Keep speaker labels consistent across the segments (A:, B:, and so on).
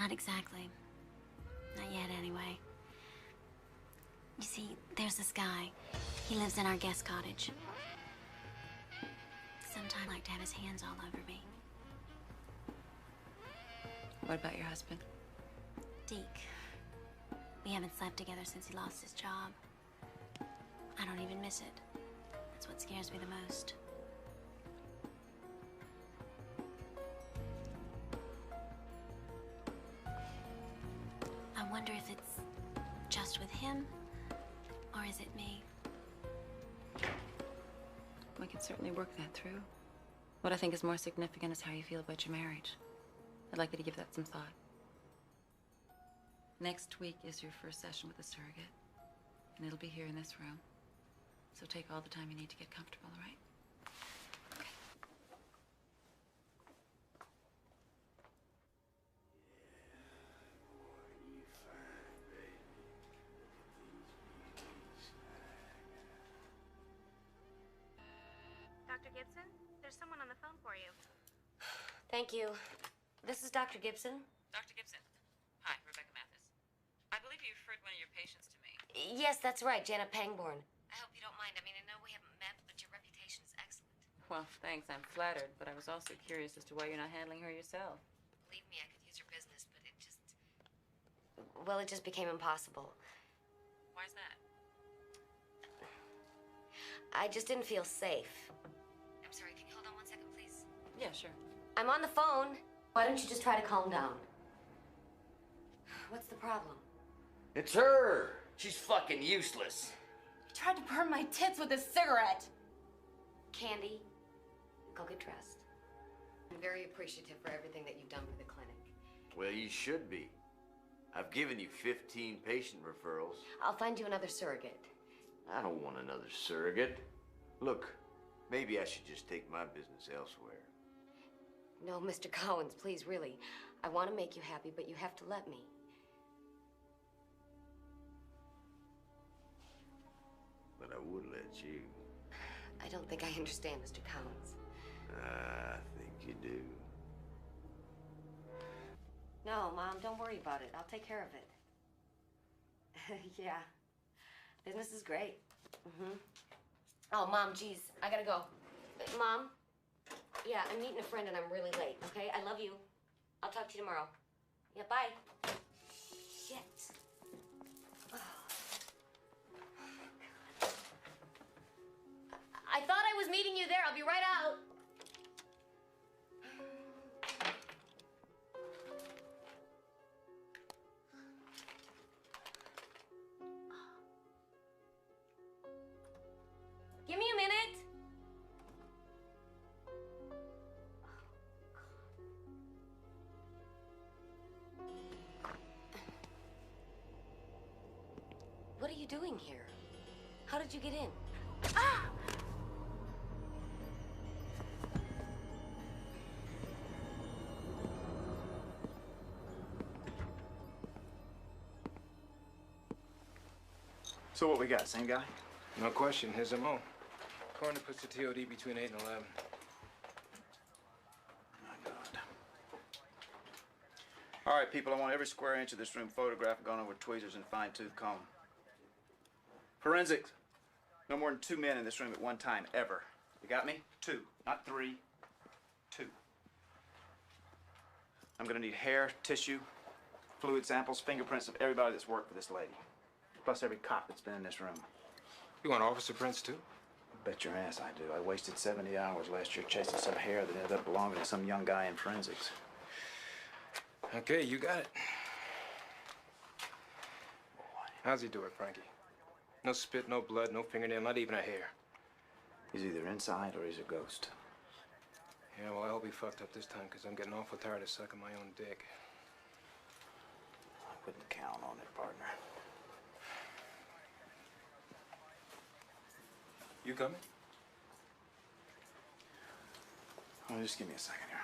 A: Not exactly. Not yet, anyway. You see, there's this guy. He lives in our guest cottage. Sometimes I'd like to have his hands all over me.
B: What about your husband?
A: Deke. We haven't slept together since he lost his job. I don't even miss it. That's what scares me the most. I wonder if it's just with him, or is it me?
B: We can certainly work that through. What I think is more significant is how you feel about your marriage. I'd like you to give that some thought. Next week is your first session with a surrogate, and it'll be here in this room. So take all the time you need to get comfortable, all right? Okay.
C: Dr. Gibson, there's someone on the phone for you.
D: Thank you. This is Dr. Gibson.
B: Dr. Gibson. Hi, Rebecca Mathis. I believe you referred one of your patients to me.
D: Yes, that's right, Janet Pangborn. I hope you don't mind. I mean, I know we haven't met, but your reputation is excellent.
B: Well, thanks. I'm flattered, but I was also curious as to why you're not handling her yourself.
D: Believe me, I could use her business, but it just... Well, it just became impossible.
B: Why's that?
D: I just didn't feel safe. I'm sorry, can you hold on 1 second, please?
B: Yeah, sure.
D: I'm on the phone. Why don't you just try to calm down? What's the problem?
E: It's her! She's fucking useless.
F: He tried to burn my tits with a cigarette.
D: Candy, go get dressed. I'm very appreciative for everything that you've done for the clinic.
E: Well, you should be. I've given you 15 patient referrals.
D: I'll find you another surrogate.
E: I don't want another surrogate. Look, maybe I should just take my business elsewhere.
D: No, Mr. Collins, please, really. I want to make you happy, but you have to let me.
E: But I would let you.
D: I don't think I understand, Mr. Collins.
E: I think you do.
D: No, Mom, don't worry about it. I'll take care of it. Yeah. Business is great. Oh, Mom, geez, I gotta go. Mom? Yeah, I'm meeting a friend and I'm really late, okay? I love you. I'll talk to you tomorrow. Yeah, bye. Shit. Oh. I thought I was meeting you there. I'll be right out. Give me a minute. What are you doing here? How did you get in? Ah!
G: So what we got, same guy?
H: No question, his MO. Coroner puts the TOD between 8 and 11.
G: My God. All right, people, I want every square inch of this room photographed, gone over with tweezers and fine-tooth comb. Forensics. No more than 2 men in this room at one time, ever. You got me? 2, not 3. 2. I'm gonna need hair, tissue, fluid samples, fingerprints of everybody that's worked for this lady. Plus every cop that's been in this room.
H: You want officer prints too?
G: Bet your ass I do. I wasted 70 hours last year chasing some hair that ended up belonging to some young guy in forensics.
H: Okay, you got it. How's he do it, Frankie? No spit, no blood, no fingernail, not even a hair.
G: He's either inside or he's a ghost.
H: Yeah, well, I hope he fucked up this time, because I'm getting awful tired of sucking my own dick.
G: I wouldn't count on it, partner.
H: You coming?
G: Oh, just give me a second here.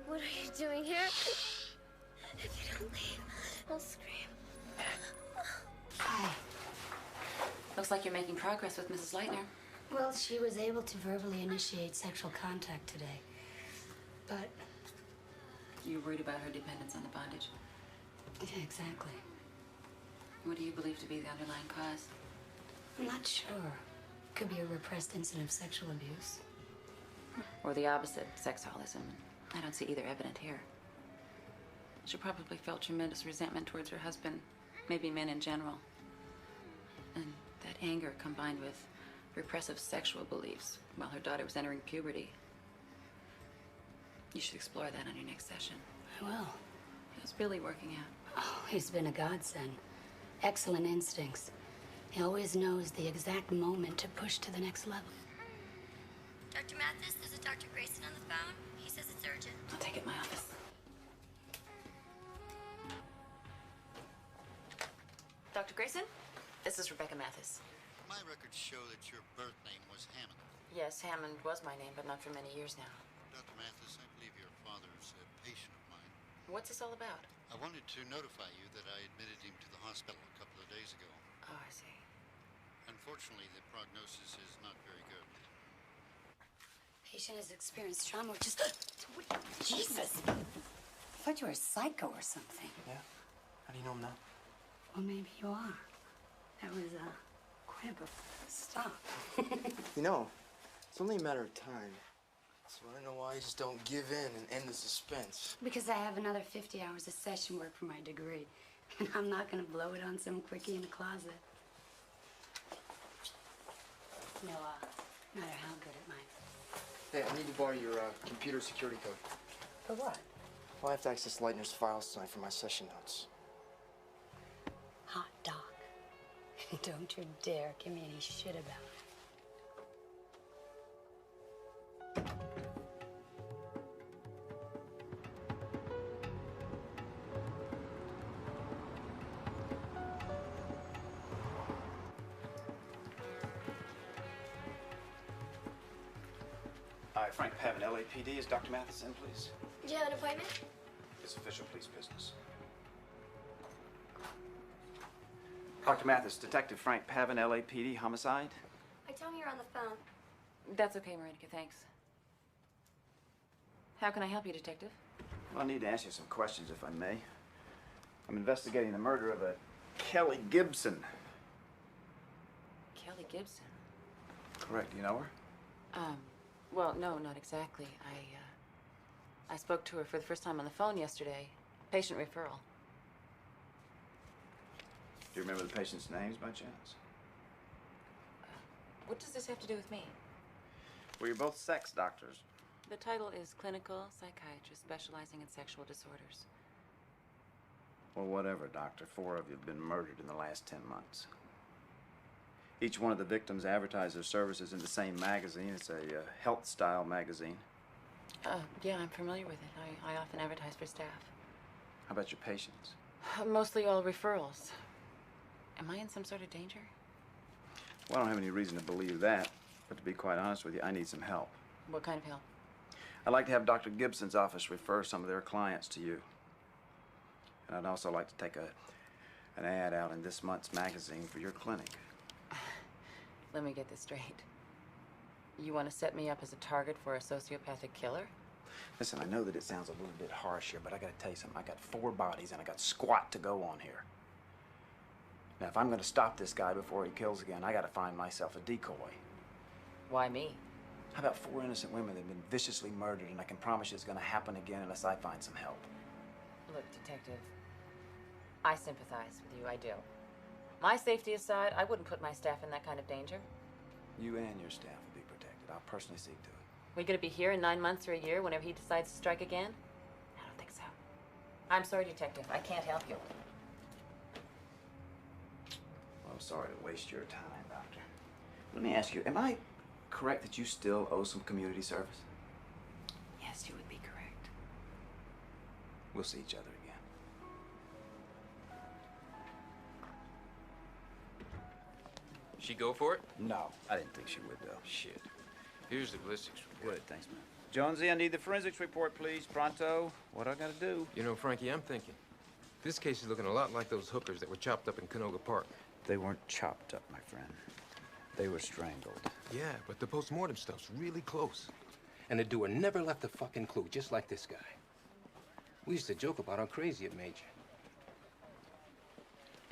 A: What are you doing here? If you don't leave, I'll scream.
B: Looks like you're making progress with Mrs. Leitner.
A: Well, she was able to verbally initiate sexual contact today. But...
B: You're worried about her dependence on the bondage?
A: yeah, exactly.
B: What do you believe to be the underlying cause?
A: I'm not sure. Could be a repressed incident of sexual abuse.
B: Or the opposite, sexholism. I don't see either evident here. She probably felt tremendous resentment towards her husband, maybe men in general. And that anger combined with repressive sexual beliefs while her daughter was entering puberty. You should explore that on your next session.
A: I will.
B: How's Billy working out?
A: Oh, he's been a godsend. Excellent instincts. He always knows the exact moment to push to the next level.
I: Dr. Mathis, this is Dr. Grayson on the phone. He says it's urgent.
B: I'll take it in my office. Dr. Grayson, this is Rebecca Mathis.
J: My records show that your birth name was Hammond.
B: Yes, Hammond was my name, but not for many years now.
J: Dr. Mathis, I believe your father's a patient of mine.
B: What's this all about?
J: I wanted to notify you that I admitted him to the hospital a couple of days ago.
B: Oh, I see.
J: Unfortunately, the prognosis is not very good.
A: Patient has experienced trauma, which is... Jesus! I thought you were a psycho or something.
G: Yeah? How do you know him now?
A: Well, maybe you are. That was, quite a stop.
K: You know, it's only a matter of time. So I don't know why you just don't give in and end the suspense.
A: Because I have another 50 hours of session work for my degree. And I'm not gonna blow it on some quickie in the closet. No, matter how good it might.
K: Hey, I need to borrow your computer security code.
A: For what?
K: Well, I have to access Leitner's files tonight for my session notes.
A: Hot dog. Don't you dare give me any shit about it.
G: Hi, Frank Pavin, LAPD. Is Dr. Mathis in, please?
I: Do you have an appointment?
G: It's official police business. Dr. Mathis, Detective Frank Pavin, LAPD, homicide.
I: I tell him you're on the phone.
B: That's okay, Marinica, thanks. How can I help you, Detective?
G: Well, I need to ask you some questions, if I may. I'm investigating the murder of a Kelly Gibson.
B: Kelly Gibson?
G: Correct. Do you know her?
B: Well, no, not exactly. I spoke to her for the first time on the phone yesterday. Patient referral.
G: Do you remember the patient's names by chance?
B: What does this have to do with me?
G: Well, you're both sex doctors.
B: The title is Clinical Psychiatrist Specializing in Sexual Disorders.
G: Well, whatever, Doctor. 4 of you have been murdered in the last 10 months. Each one of the victims advertised their services in the same magazine. It's a health-style magazine.
B: Yeah, I'm familiar with it. I often advertise for staff.
G: How about your patients?
B: Mostly all referrals. Am I in some sort of danger?
G: Well, I don't have any reason to believe that. But to be quite honest with you, I need some help.
B: What kind of help?
G: I'd like to have Dr. Gibson's office refer some of their clients to you. And I'd also like to take an ad out in this month's magazine for your clinic.
B: Let me get this straight. You want to set me up as a target for a sociopathic killer?
G: Listen, I know that it sounds a little bit harsh here, but I gotta tell you something. I got 4 bodies and I got squat to go on here. Now, if I'm gonna stop this guy before he kills again, I gotta find myself a decoy.
B: Why me?
G: How about 4 innocent women that have been viciously murdered, and I can promise you it's gonna happen again unless I find some help.
B: Look, Detective, I sympathize with you, I do. My safety aside, I wouldn't put my staff in that kind of danger.
G: You and your staff will be protected. I'll personally see to it.
B: We gonna be here in 9 months or a year whenever he decides to strike again? I don't think so. I'm sorry, Detective. I can't help you.
G: Well, I'm sorry to waste your time, Doctor. Let me ask you, am I correct that you still owe some community service?
B: Yes, you would be correct.
G: We'll see each other again.
H: She go for it?
G: No, I didn't think she would, though.
H: Shit. Here's the ballistics report.
G: Good, thanks, man. Jonesy, I need the forensics report, please. Pronto. What do I gotta do?
H: You know, Frankie, I'm thinking. This case is looking a lot like those hookers that were chopped up in Canoga Park.
G: They weren't chopped up, my friend. They were strangled.
H: Yeah, but the post-mortem stuff's really close. And the doer never left a fucking clue, just like this guy. We used to joke about how crazy it made you.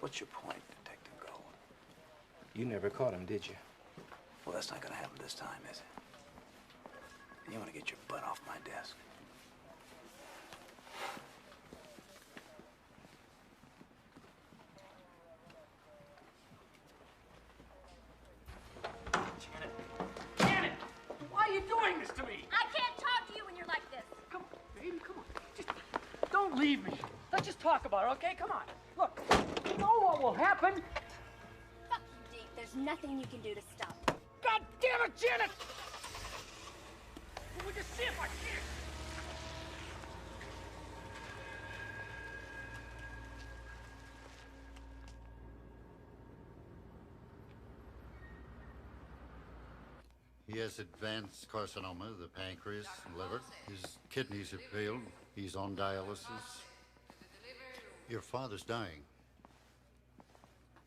G: What's your point, Detective Gold?
H: You never caught him, did you?
G: Well, that's not gonna happen this time, is it? You wanna get your butt off my desk?
L: Janet! Why are you doing this to me?
I: I can't talk to you when you're like this.
L: Come on, baby, come on. Just don't leave me. Let's just talk about it, okay? Come on. Look, you know what will happen.
I: Fuck you, Deke. There's nothing you can do to stop.
L: God damn it, Janet! We'll just see if I can.
J: He has advanced carcinoma of the pancreas and liver. His kidneys have failed. He's on dialysis. Your father's dying.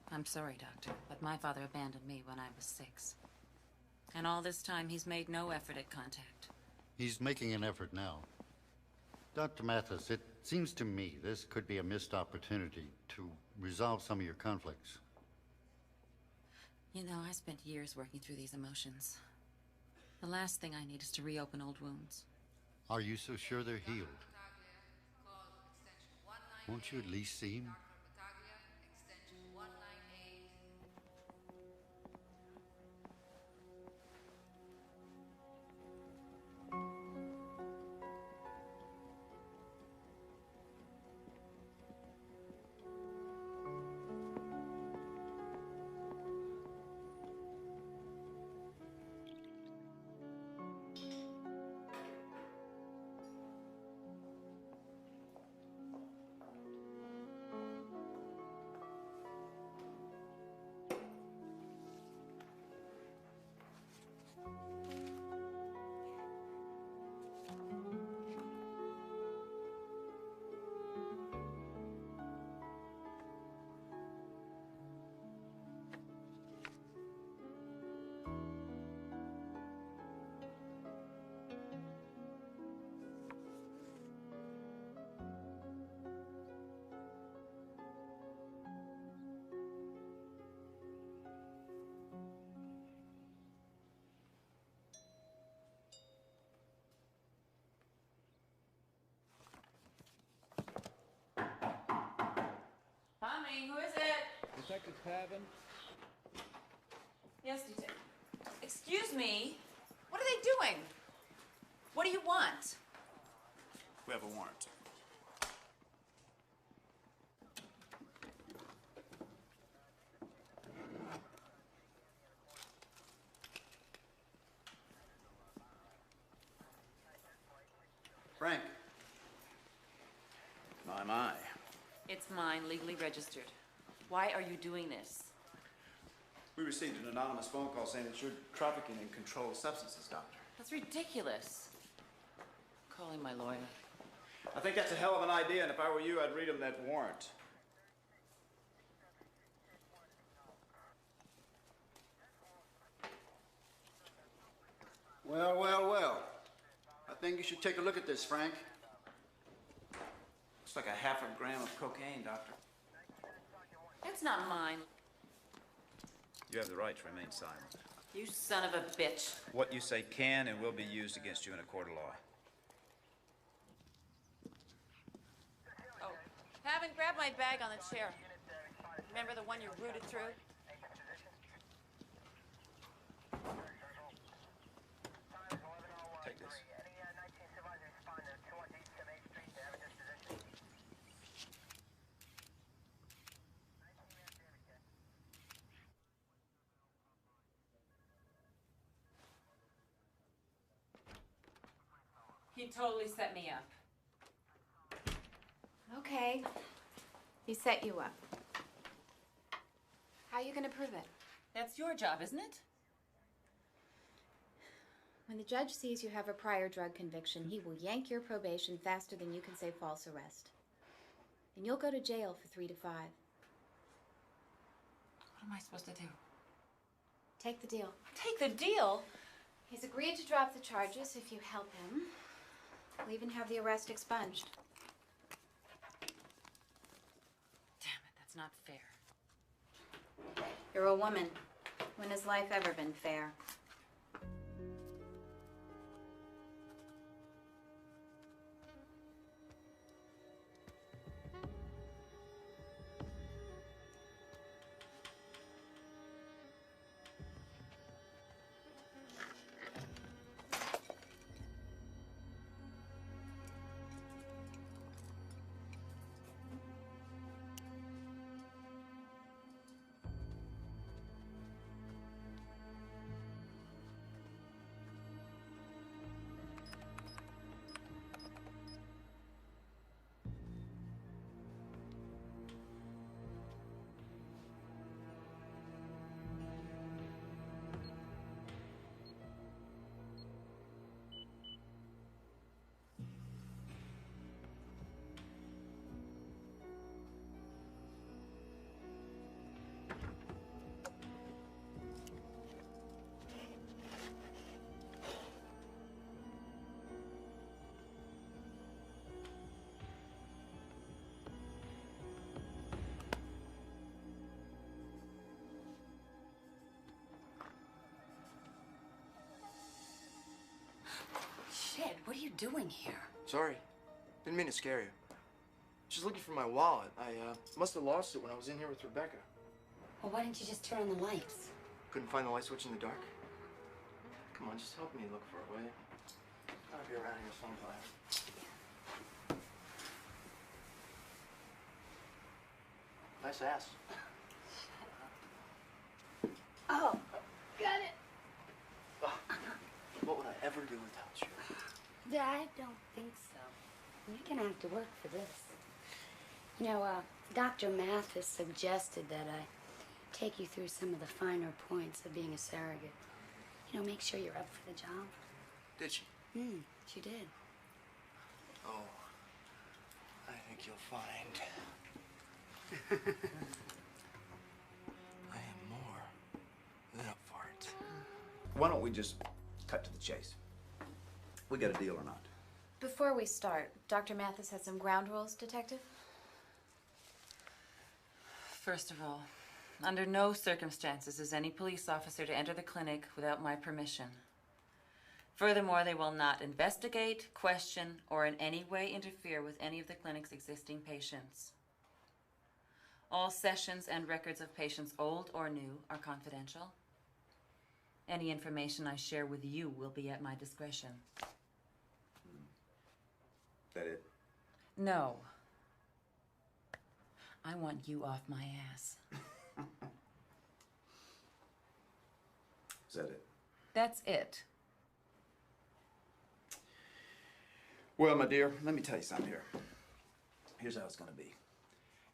B: I'm sorry, Doctor, but my father abandoned me when I was 6. And all this time, he's made no effort at contact.
J: He's making an effort now. Dr. Mathis, it seems to me this could be a missed opportunity to resolve some of your conflicts.
B: You know, I spent years working through these emotions. The last thing I need is to reopen old wounds.
J: Are you so sure they're healed? Won't you at least see him?
B: Tommy, who is it?
M: Detective Pavin?
B: Yes, Detective. Excuse me. What are they doing? What do you want?
G: We have a warrant. Frank. My.
B: It's mine, legally registered. Why are you doing this?
G: We received an anonymous phone call saying that you're trafficking in controlled substances, Doctor.
B: That's ridiculous. Calling my lawyer.
G: I think that's a hell of an idea, and if I were you, I'd read him that warrant.
N: Well. I think you should take a look at this, Frank.
G: Looks like a half a gram of cocaine, Doctor.
B: It's not mine.
G: You have the right to remain silent.
B: You son of a bitch.
G: What you say can and will be used against you in a court of law.
B: Oh, Pavin, grab my bag on the chair. Remember the one you rooted through?
G: Take this.
B: He totally set me up.
F: Okay. He set you up. How are you gonna prove it?
B: That's your job, isn't it?
F: When the judge sees you have a prior drug conviction, he will yank your probation faster than you can say false arrest. And you'll go to jail for 3 to 5.
B: What am I supposed to do?
F: Take the deal.
B: Take the deal?
F: He's agreed to drop the charges if you help him. We'll even have the arrest expunged.
B: Damn it, that's not fair.
F: You're a woman. When has life ever been fair?
D: Shit, what are you doing here?
K: Sorry. Didn't mean to scare you. Just looking for my wallet. I must have lost it when I was in here with Rebecca.
D: Well, why didn't you just turn on the lights?
K: Couldn't find the light switch in the dark. Come on, just help me look for it, will you? I'll be around here sometime. Nice ass.
D: Oh, got it.
K: What would I ever do without you?
D: I don't think so. You're gonna have to work for this. You know, Dr. Mathis suggested that I take you through some of the finer points of being a surrogate. You know, make sure you're up for the job.
K: Did she?
D: She did.
K: Oh, I think you'll find I am more than up for it.
G: Why don't we just cut to the chase? We got a deal or not?
F: Before we start, Dr. Mathis has some ground rules, Detective.
B: First of all, under no circumstances is any police officer to enter the clinic without my permission. Furthermore, they will not investigate, question, or in any way interfere with any of the clinic's existing patients. All sessions and records of patients, old or new, are confidential. Any information I share with you will be at my discretion.
G: Is that it?
B: No. I want you off my ass.
G: Is that it?
B: That's it.
G: Well, my dear, let me tell you something here. Here's how it's going to be.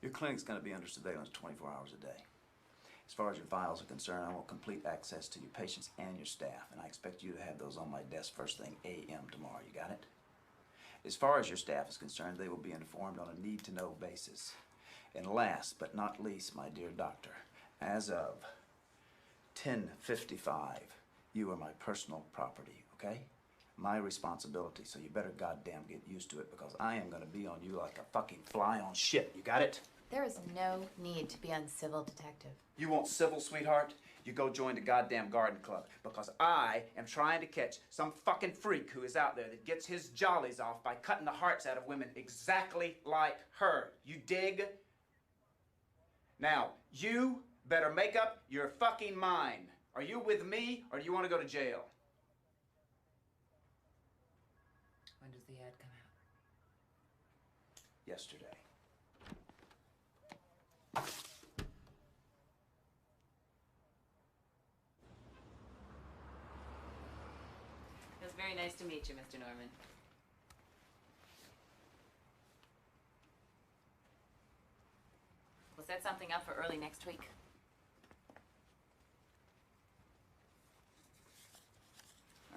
G: Your clinic's going to be under surveillance 24 hours a day. As far as your files are concerned, I want complete access to your patients and your staff, and I expect you to have those on my desk first thing a.m. tomorrow. You got it? As far as your staff is concerned, they will be informed on a need-to-know basis. And last but not least, my dear doctor, as of 10:55, you are my personal property, okay? My responsibility, so you better goddamn get used to it, because I am gonna be on you like a fucking fly on shit. You got it?
F: There is no need to be uncivil, Detective.
G: You want civil, sweetheart? You go join the goddamn garden club, because I am trying to catch some fucking freak who is out there that gets his jollies off by cutting the hearts out of women exactly like her. You dig? Now, you better make up your fucking mind. Are you with me, or do you want to go to jail?
B: When does the ad come out?
G: Yesterday.
B: It was very nice to meet you, Mr. Norman. We'll set something up for early next week.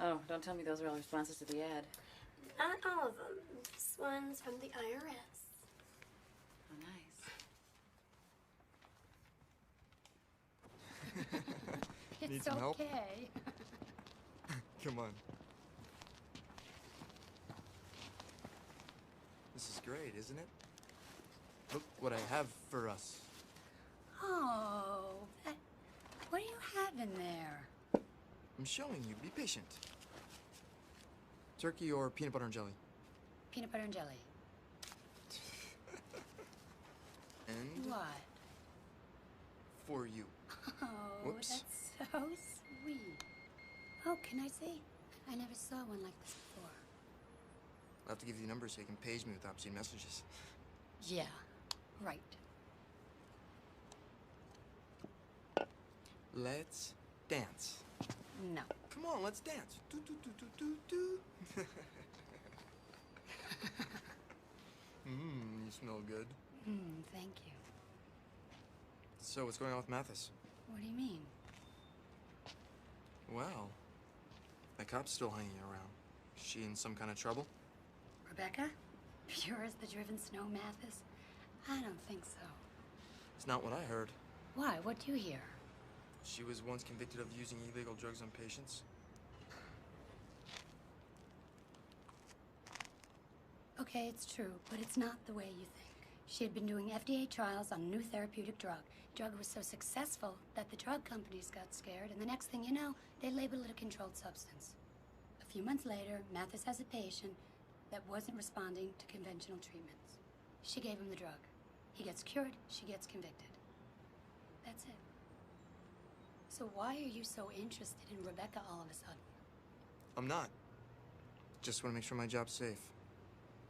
B: Oh, don't tell me those are all responses to the ad.
I: Not all of them. This one's from the IRS.
B: Oh, nice.
K: Need
M: It's
K: some help?
M: okay.
K: Come on. This is great, isn't it? Look what I have for us.
M: Oh, what do you have in there?
K: I'm showing you. Be patient. Turkey or peanut butter and jelly?
M: Peanut butter and jelly.
K: And
M: What?
K: for you.
M: Oh,
K: Whoops.
M: that's so sweet. Oh, can I see? I never saw one like this before.
K: I'll have to give you the number so you can page me with obscene messages.
M: Yeah, right.
K: Let's dance.
M: No.
K: Come on, let's dance. Do, do, do, do, do, do. You smell good.
M: Thank you.
K: So, what's going on with Mathis?
M: What do you mean?
K: Well, that cop's still hanging around. Is she in some kind of trouble?
M: Rebecca? Pure as the driven snow, Mathis? I don't think so.
K: It's not what I heard.
M: Why? What do you hear?
K: She was once convicted of using illegal drugs on patients.
M: Okay, it's true, but it's not the way you think. She had been doing FDA trials on a new therapeutic drug. The drug was so successful that the drug companies got scared, and the next thing you know, they labeled it a controlled substance. A few months later, Mathis has a patient that wasn't responding to conventional treatments. She gave him the drug. He gets cured, she gets convicted. That's it. So why are you so interested in Rebecca all of a sudden?
K: I'm not. Just want to make sure my job's safe.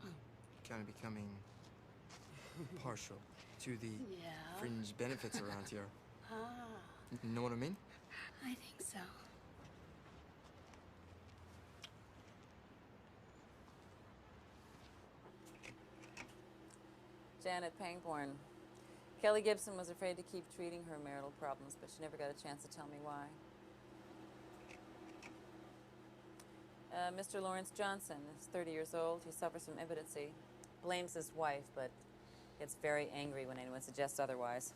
M: Oh.
K: Kind of becoming partial to the
M: Yeah.
K: fringe benefits around here.
M: Ah,
K: You know what I mean?
M: I think so.
B: Janet Pangborn. Kelly Gibson was afraid to keep treating her marital problems, but she never got a chance to tell me why. Mr. Lawrence Johnson is 30 years old. He suffers from impotency. Blames his wife, but gets very angry when anyone suggests otherwise.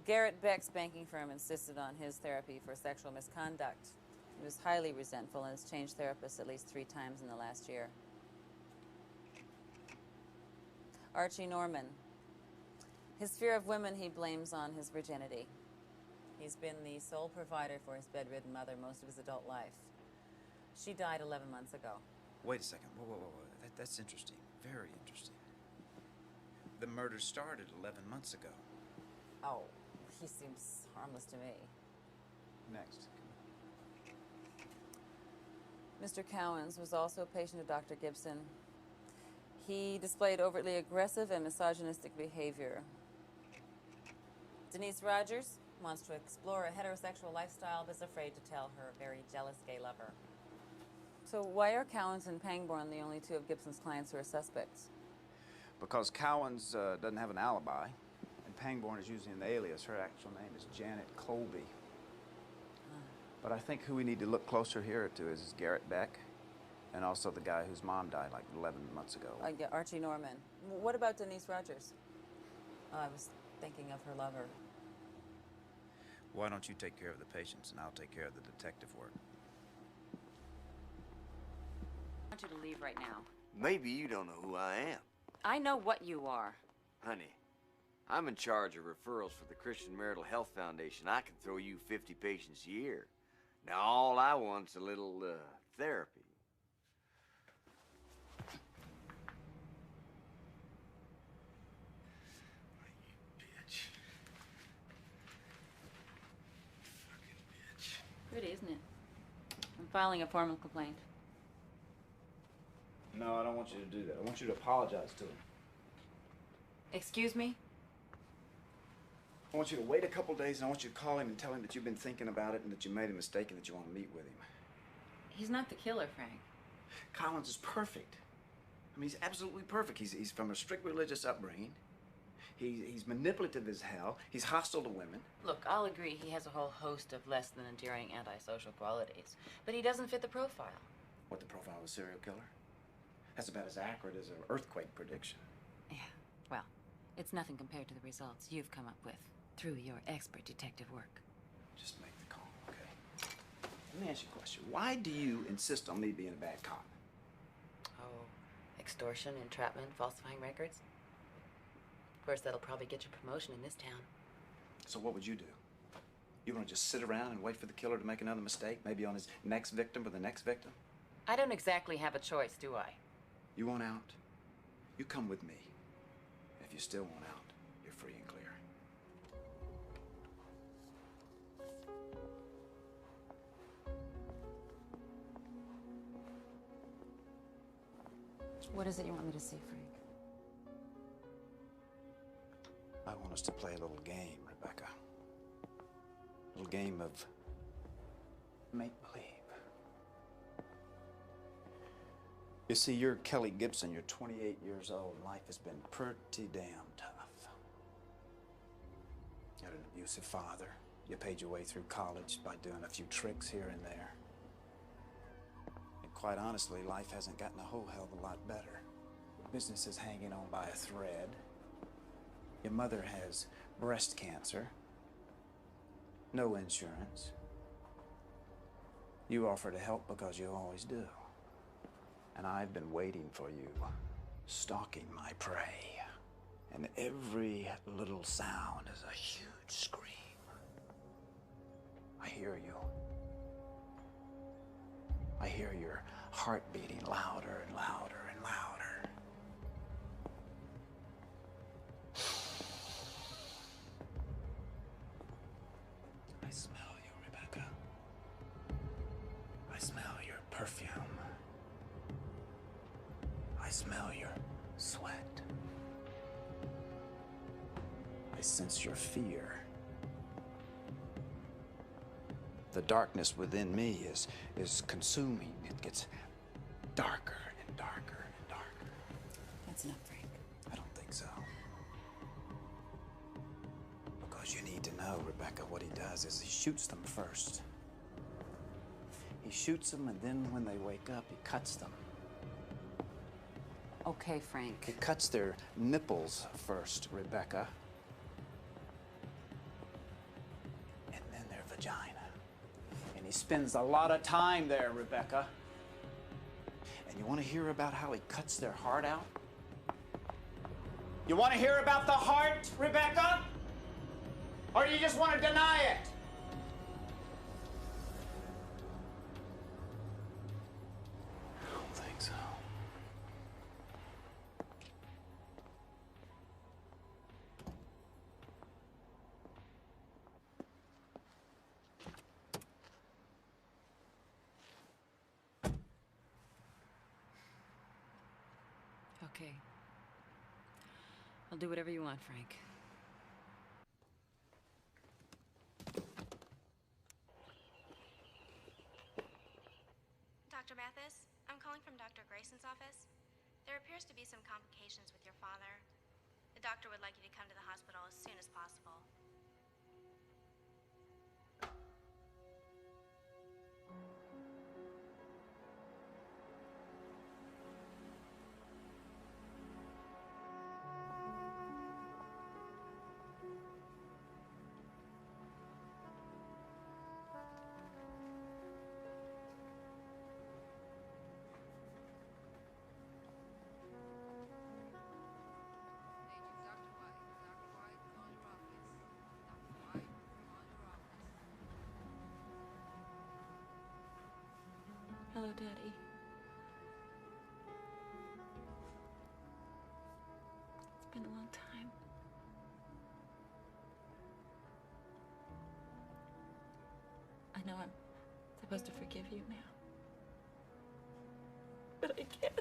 B: Garrett Beck's banking firm insisted on his therapy for sexual misconduct. He was highly resentful and has changed therapists at least 3 times in the last year. Archie Norman. His fear of women he blames on his virginity. He's been the sole provider for his bedridden mother most of his adult life. She died 11 months ago.
G: Wait a second. Whoa. That's interesting. Very interesting. The murder started 11 months ago.
B: Oh, he seems harmless to me.
G: Next.
B: Mr. Cowens was also a patient of Dr. Gibson. He displayed overtly aggressive and misogynistic behavior. Denise Rogers wants to explore a heterosexual lifestyle, but is afraid to tell her very jealous gay lover. So why are Cowens and Pangborn the only 2 of Gibson's clients who are suspects?
G: Because Cowens doesn't have an alibi, and Pangborn is using an alias. Her actual name is Janet Colby. But I think who we need to look closer here to is Garrett Beck, and also the guy whose mom died like 11 months ago.
B: Yeah, Archie Norman. What about Denise Rogers? I was thinking of her lover.
G: Why don't you take care of the patients, and I'll take care of the detective work?
B: I want you to leave right now.
E: Maybe you don't know who I am.
B: I know what you are.
E: Honey, I'm in charge of referrals for the Christian Marital Health Foundation. I can throw you 50 patients a year. Now, all I want's a little, therapy.
B: Pretty, isn't it? I'm filing a formal complaint.
G: No, I don't want you to do that. I want you to apologize to him.
B: Excuse me?
G: I want you to wait a couple days, and I want you to call him and tell him that you've been thinking about it and that you made a mistake and that you want to meet with him.
B: He's not the killer, Frank.
G: Collins is perfect. I mean, he's absolutely perfect. He's from a strict religious upbringing. He's manipulative as hell. He's hostile to women.
B: Look, I'll agree he has a whole host of less than endearing antisocial qualities, but he doesn't fit the profile.
G: What, the profile of a serial killer? That's about as accurate as an earthquake prediction.
B: Yeah, well, it's nothing compared to the results you've come up with. through your expert detective work.
G: Just make the call, okay? Let me ask you a question. Why do you insist on me being a bad cop?
B: Oh, extortion, entrapment, falsifying records? Of course, that'll probably get you promotion in this town.
G: So what would you do? You want to just sit around and wait for the killer to make another mistake, maybe on his next victim or the next victim?
B: I don't exactly have a choice, do I?
G: You want out? You come with me. If you still want out, you're free and clear.
B: What is it you want me to see, Frank?
G: I want us to play a little game, Rebecca. A little game of make-believe. You see, you're Kelly Gibson. You're 28 years old. Life has been pretty damn tough. You had an abusive father. You paid your way through college by doing a few tricks here and there. And quite honestly, life hasn't gotten a whole hell of a lot better. Business is hanging on by a thread. Your mother has breast cancer. No insurance. You offer to help because you always do. And I've been waiting for you, stalking my prey. And every little sound is a huge scream. I hear you. I hear your heart beating louder and louder and louder. I smell you, Rebecca. I smell your perfume. I smell your sweat. I sense your fear. The darkness within me is consuming. It gets darker and darker and darker.
B: That's enough, Frank.
G: I don't think so. Because you need to know, Rebecca, what he does is he shoots them first. He shoots them, and then when they wake up, he cuts them.
B: Okay, Frank.
G: He cuts their nipples first, Rebecca. And then their vagina. And he spends a lot of time there, Rebecca. And you want to hear about how he cuts their heart out? You want to hear about the heart, Rebecca? Or do you just want to deny it? I don't think so.
B: Okay. I'll do whatever you want, Frank.
C: Dr. Mathis, I'm calling from Dr. Grayson's office. There appears to be some complications with your father. The doctor would like you to come to the hospital as soon as possible.
B: Hello, Daddy. It's been a long time. I know I'm supposed to forgive you now. But I can't.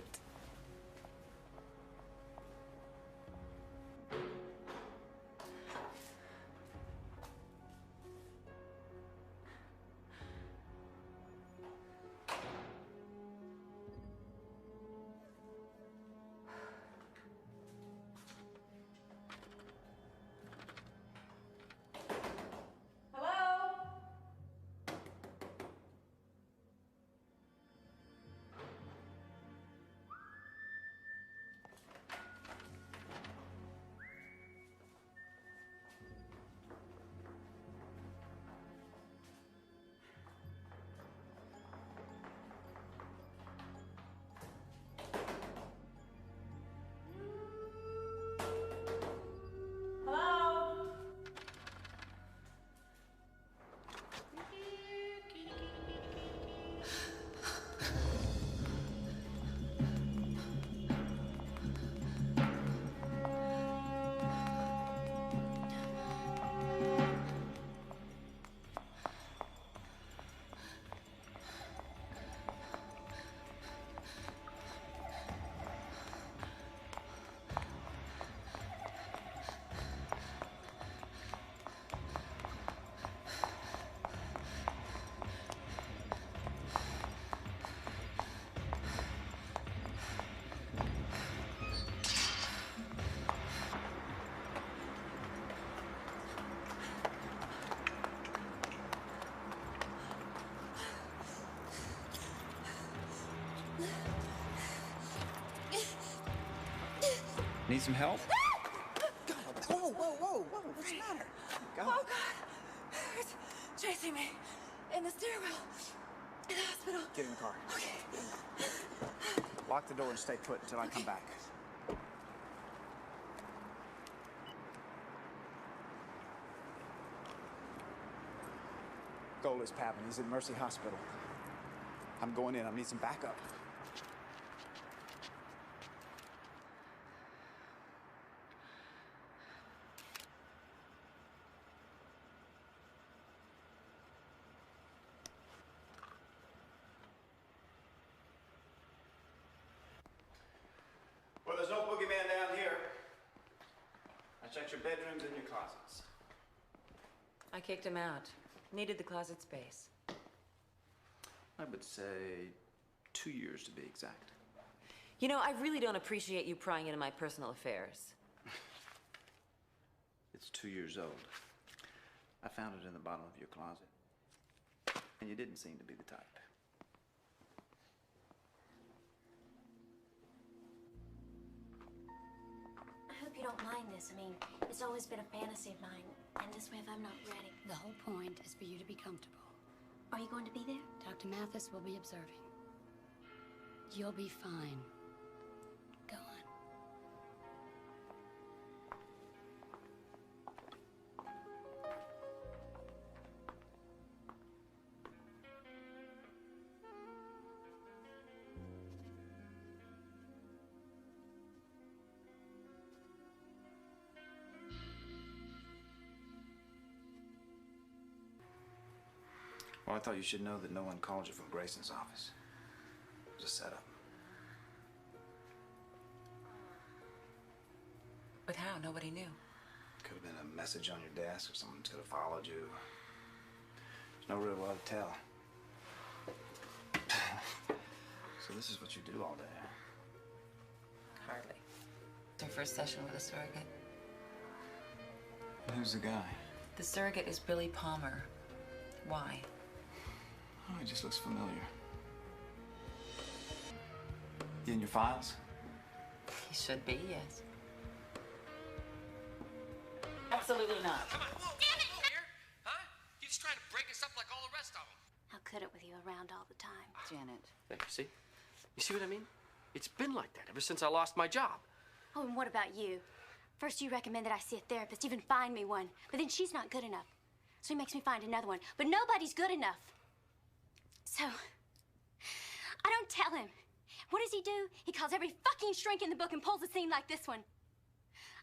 G: Need some help?
O: God, whoa, what's the matter?
P: Oh, God. It's chasing me in the stairwell in the hospital.
O: Get in the car.
P: Okay.
O: Lock the door and stay put until I come back. Goal is Pavin. He's at Mercy Hospital. I'm going in. I need some backup.
G: Well, there's no boogeyman down here. I checked your bedrooms and your closets.
B: I kicked him out. Needed the closet space.
G: I would say 2 years to be exact.
B: You know, I really don't appreciate you prying into my personal affairs.
G: It's 2 years old. I found it in the bottom of your closet. And you didn't seem to be the type.
A: I hope you don't mind this. I mean, it's always been a fantasy of mine. And this way, if I'm not ready.
M: The whole point is for you to be comfortable.
A: Are you going to be there?
M: Dr. Mathis will be observing. You'll be fine. Go on.
G: Well, I thought you should know that no one called you from Grayson's office. It was a setup.
B: But how? Nobody knew.
G: Could have been a message on your desk, or someone could have followed you. There's no real way to tell. So this is what you do all day, huh?
B: Hardly. It's our first session with a surrogate.
G: And who's the guy?
B: The surrogate is Billy Palmer. Why?
G: Oh, he just looks familiar. You in your files?
B: He should be, yes. Absolutely not.
L: Come on, damn it! Here, huh? You're just trying to break us up like all the rest of them.
A: How could it with you around all the time?
B: Janet.
L: There, you see what I mean? It's been like that ever since I lost my job.
A: Oh, and what about you? First you recommend that I see a therapist, even find me one. But then she's not good enough. So he makes me find another one. But nobody's good enough. So, I don't tell him. What does he do? He calls every fucking shrink in the book and pulls a scene like this one.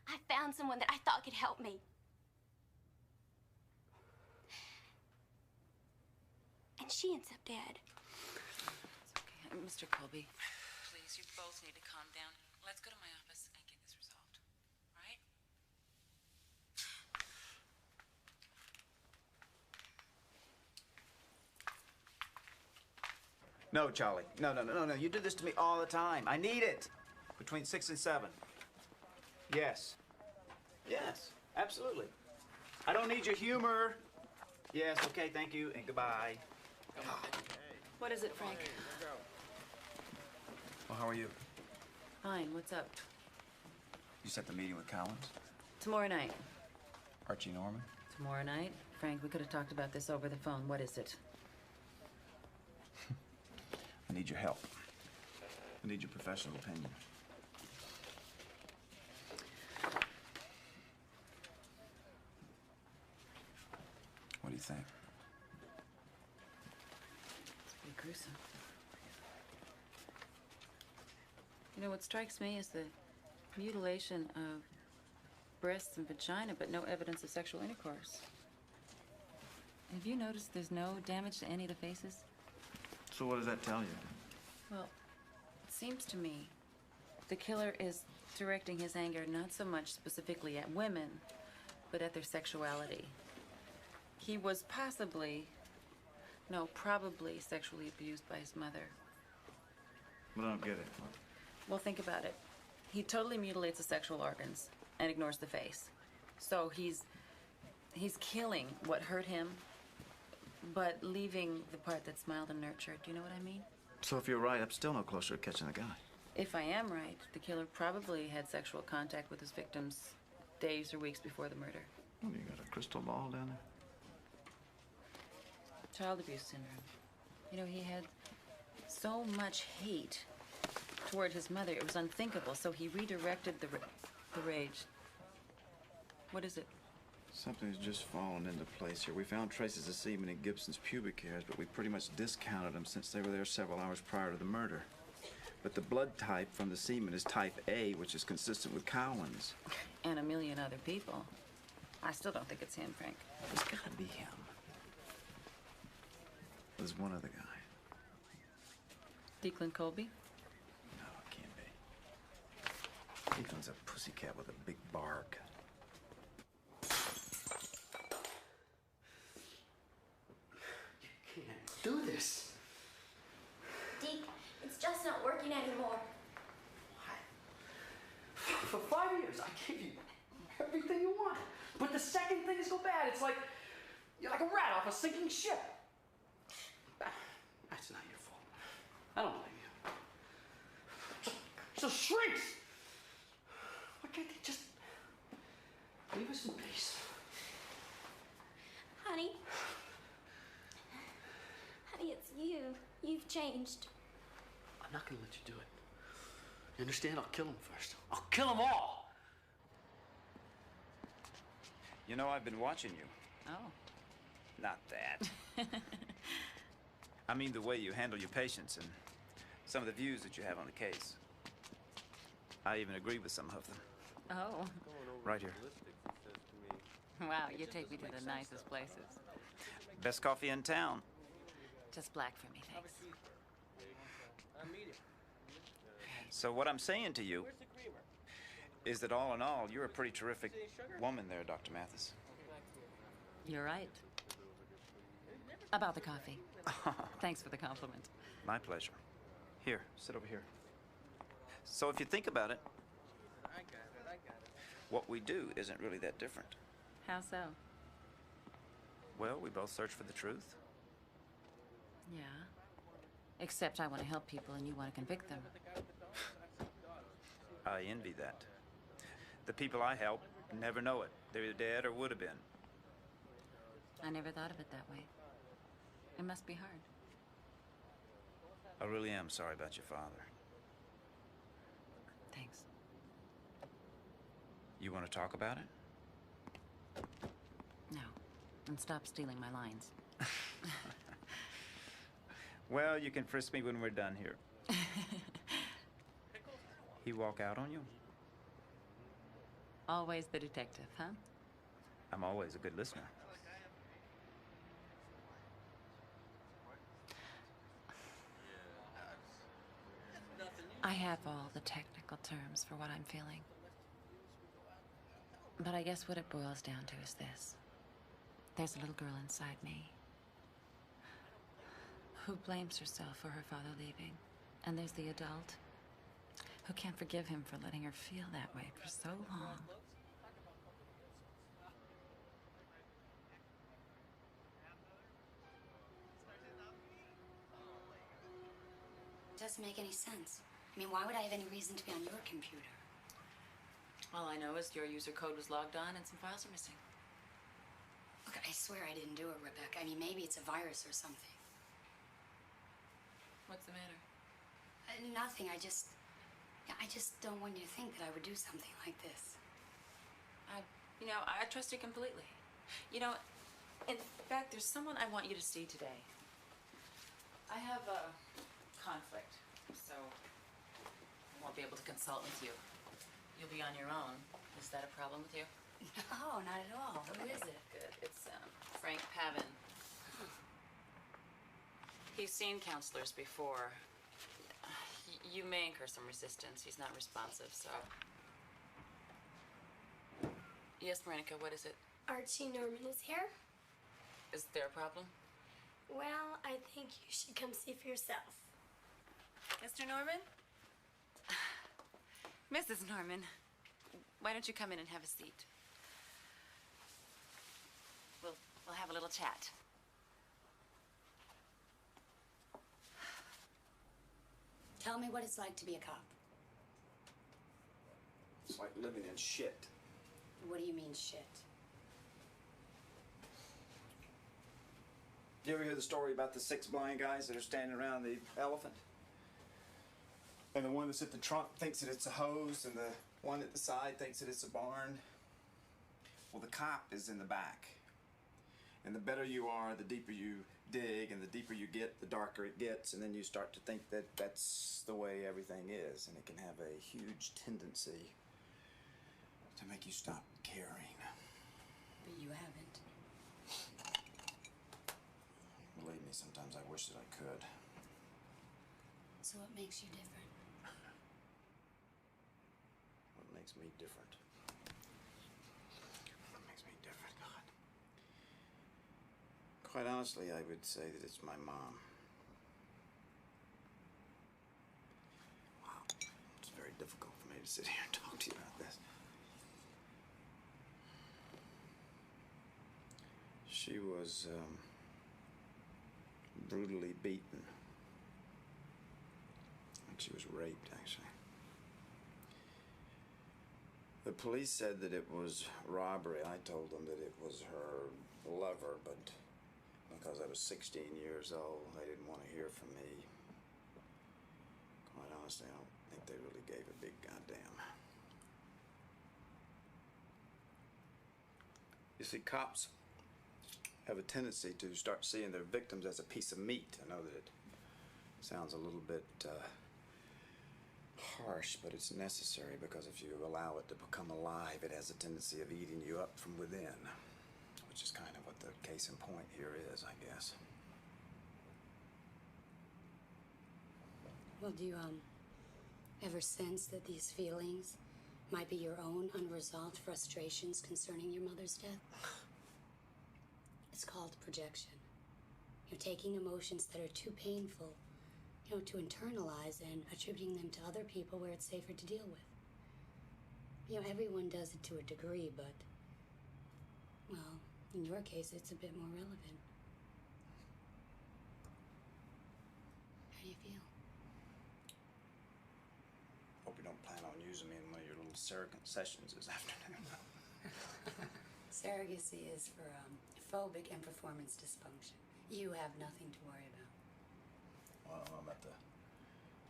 A: I found someone that I thought could help me. And she ends up dead.
B: It's okay. Mr. Colby, please, you both need to calm down. Let's go to my office and get this resolved. All right?
G: No, Charlie. No. You do this to me all the time. I need it. Between 6 and 7. Yes. Yes, absolutely. I don't need your humor. Yes, okay, thank you, and goodbye.
B: What is it, Frank?
G: Well, how are you?
B: Fine. What's up?
G: You set the meeting with Collins?
B: Tomorrow night.
G: Archie Norman?
B: Tomorrow night? Frank, we could have talked about this over the phone. What is it?
G: I need your help. I need your professional opinion. What do you think?
B: It's pretty gruesome. You know, what strikes me is the mutilation of breasts and vagina, but no evidence of sexual intercourse. Have you noticed there's no damage to any of the faces?
G: So what does that tell you?
B: Well, it seems to me the killer is directing his anger not so much specifically at women, but at their sexuality. He was probably sexually abused by his mother.
G: But I don't get it.
B: Well, think about it. He totally mutilates the sexual organs and ignores the face. So he's killing what hurt him, but leaving the part that smiled and nurtured. Do you know what I mean?
G: So if you're right, I'm still no closer to catching the guy.
B: If I am right, the killer probably had sexual contact with his victims days or weeks before the murder.
G: What, you got a crystal ball down there?
B: Child abuse syndrome. You know, he had so much hate toward his mother, it was unthinkable, so he redirected the rage. What is it?
G: Something's just fallen into place here. We found traces of semen in Gibson's pubic hairs, but we pretty much discounted them since they were there several hours prior to the murder. But the blood type from the semen is type A, which is consistent with Cowan's.
B: And a million other people. I still don't think it's him, Frank.
G: It's gotta be him. There's one other guy.
B: Declan Colby?
G: No, it can't be. Declan's a pussycat with a big bark.
L: You can't do this.
A: Deke, it's just not working anymore.
L: For 5 years, I gave you everything you wanted. But the second things go bad, it's like you're like a rat off a sinking ship. That's not your fault. I don't blame you. So shrinks! Why can't they just leave us in peace?
A: Honey. Honey, it's you. You've changed.
L: I'm not gonna let you do it. You understand? I'll kill them first. I'll kill them all!
G: You know, I've been watching you.
B: Oh.
G: Not that. I mean the way you handle your patients and some of the views that you have on the case. I even agree with some of them.
B: Oh.
G: Right here.
B: Wow, you take me to the nicest places.
G: Best coffee in town.
B: Just black for me, thanks.
G: So what I'm saying to you is that all in all, you're a pretty terrific woman there, Dr. Mathis.
B: You're right. About the coffee. Thanks for the compliment.
G: My pleasure. Here, sit over here. So if you think about it, what we do isn't really that different.
B: How so?
G: Well, we both search for the truth.
B: Yeah. Except I want to help people and you want to convict them.
G: I envy that. The people I help never know it. They're either dead or would have been.
B: I never thought of it that way. It must be hard.
G: I really am sorry about your father.
B: Thanks.
G: You want to talk about it?
B: No. And stop stealing my lines.
G: Well, you can frisk me when we're done here. He walk out on you?
B: Always the detective, huh?
G: I'm always a good listener.
B: I have all the technical terms for what I'm feeling. But I guess what it boils down to is this. There's a little girl inside me who blames herself for her father leaving. And there's the adult who can't forgive him for letting her feel that way for so long.
M: It doesn't make any sense. I mean, why would I have any reason to be on your computer?
B: All I know is your user code was logged on and some files are missing.
M: Look, I swear I didn't do it, Rebecca. I mean, maybe it's a virus or something.
B: What's the matter?
M: Nothing. I just don't want you to think that I would do something like this.
B: I trust you completely. You know, in fact, there's someone I want you to see today. I have a conflict, so I won't be able to consult with you. You'll be on your own. Is that a problem with you?
M: No, not at all. Who is it?
B: Good. It's Frank Pavin. He's seen counselors before. You may incur some resistance. He's not responsive, so... Yes, Monica, what is it?
I: Archie Norman is here.
B: Is there a problem?
I: Well, I think you should come see for yourself.
B: Mr. Norman? Mrs. Norman, why don't you come in and have a seat? We'll have a little chat.
M: Tell me what it's like to be a cop.
O: It's like living in shit.
M: What do you mean, shit?
O: You ever hear the story about the 6 blind guys that are standing around the elephant? And the one that's at the trunk thinks that it's a hose, and the one at the side thinks that it's a barn? Well, the cop is in the back. And the better you are, the deeper you dig, and the deeper you get, the darker it gets, and then you start to think that that's the way everything is, and it can have a huge tendency to make you stop caring.
M: But you haven't.
O: Believe me, sometimes I wish that I could.
M: So what makes you different?
O: What makes me different? What makes me different, God? Quite honestly, I would say that it's my mom. Wow, it's very difficult for me to sit here and talk to you about this. She was brutally beaten. And she was raped, actually. The police said that it was robbery. I told them that it was her lover, but because I was 16 years old, they didn't want to hear from me. Quite honestly, I don't think they really gave a big goddamn. You see, cops have a tendency to start seeing their victims as a piece of meat. I know that it sounds a little bit harsh, but it's necessary, because if you allow it to become alive, it has a tendency of eating you up from within, which is kind of what the case in point here is, I guess.
M: Well, do you, ever sense that these feelings might be your own unresolved frustrations concerning your mother's death? It's called projection. You're taking emotions that are too painful, to internalize and attributing them to other people where it's safer to deal with. Everyone does it to a degree, but, well, in your case, it's a bit more relevant. How do you feel?
O: Hope you don't plan on using me in one of your little surrogate sessions this afternoon.
M: Surrogacy is for phobic and performance dysfunction. You have nothing to worry about.
O: Well, I don't know about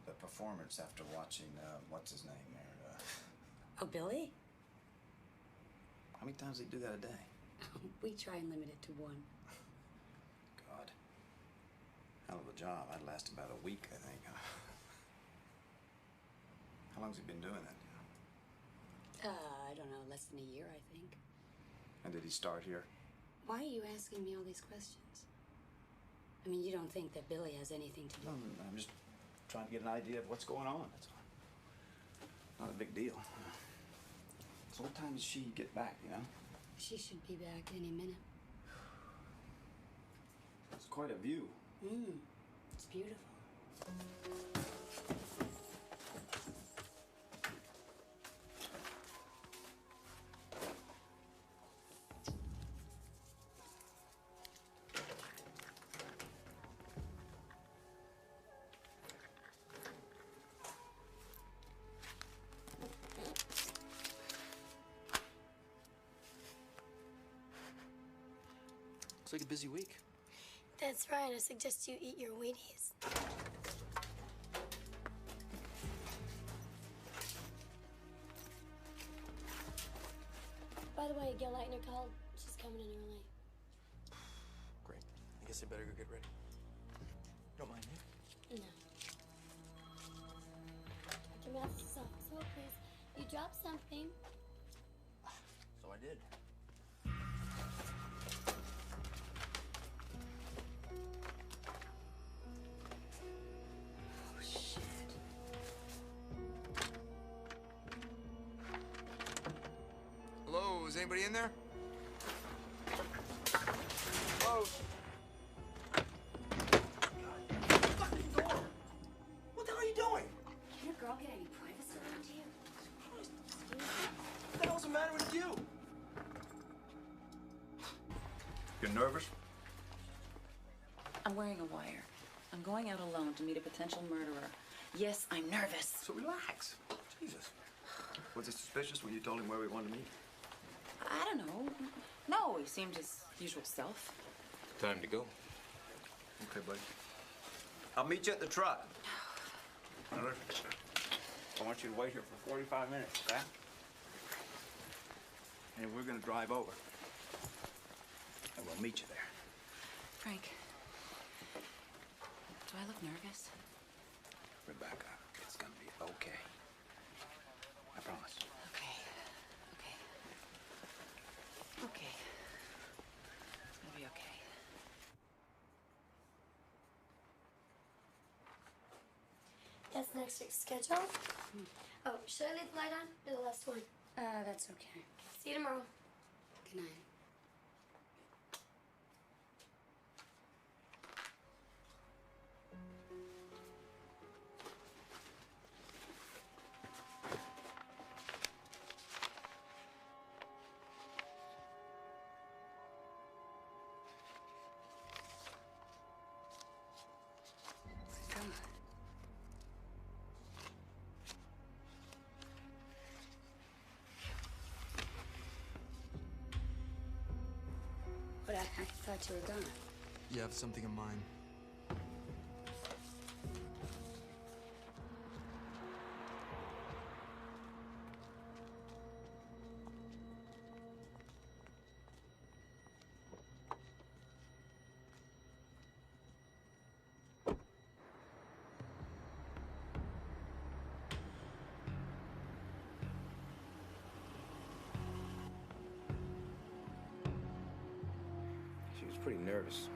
O: the performance after watching, what's his name there?
M: Oh, Billy?
O: How many times do you do that a day?
M: We try and limit it to 1.
O: God. Hell of a job. I'd last about a week, I think. How long's he been doing that now?
M: I don't know, less than a year, I think.
O: And did he start here?
M: Why are you asking me all these questions? I mean, you don't think that Billy has anything to do
O: No,
M: with it?
O: I'm just trying to get an idea of what's going on, that's all. Not a big deal. So what time does she get back,
M: She should be back any minute.
O: It's quite a view.
M: It's beautiful.
K: Looks like a busy week.
I: That's right. I suggest you eat your Wheaties. By the way, Gil Leitner called. She's coming in early.
K: Great. I guess I better go get ready. Don't mind me?
I: No. Dr. Mathis' office. Oh, please. You dropped something.
K: So I did.
M: Oh, shit.
K: Hello, is anybody in there? Hello? Fucking door! What the hell are you doing?
M: Can your girl get any privacy around here?
K: What the hell's the matter with you?
G: You're nervous?
B: I'm wearing a wire. I'm going out alone to meet a potential murderer. Yes, I'm nervous.
K: So relax. Jesus.
O: Was he suspicious when you told him where we wanted to meet?
B: I don't know. No, he seemed his usual self.
H: Time to go.
O: Okay, buddy. I'll meet you at the truck. Now, look, I want you to wait here for 45 minutes, okay? And we're gonna drive over. And we'll meet you there.
B: Frank, do I look nervous?
G: Rebecca, it's gonna be okay. I promise.
B: Okay. Okay. It's gonna be okay.
I: That's next week's schedule. Oh, should I leave the light on or the last one?
M: That's okay.
I: See you tomorrow.
M: Good night. But I thought you were gone.
K: You have something in mind?
G: She was pretty nervous.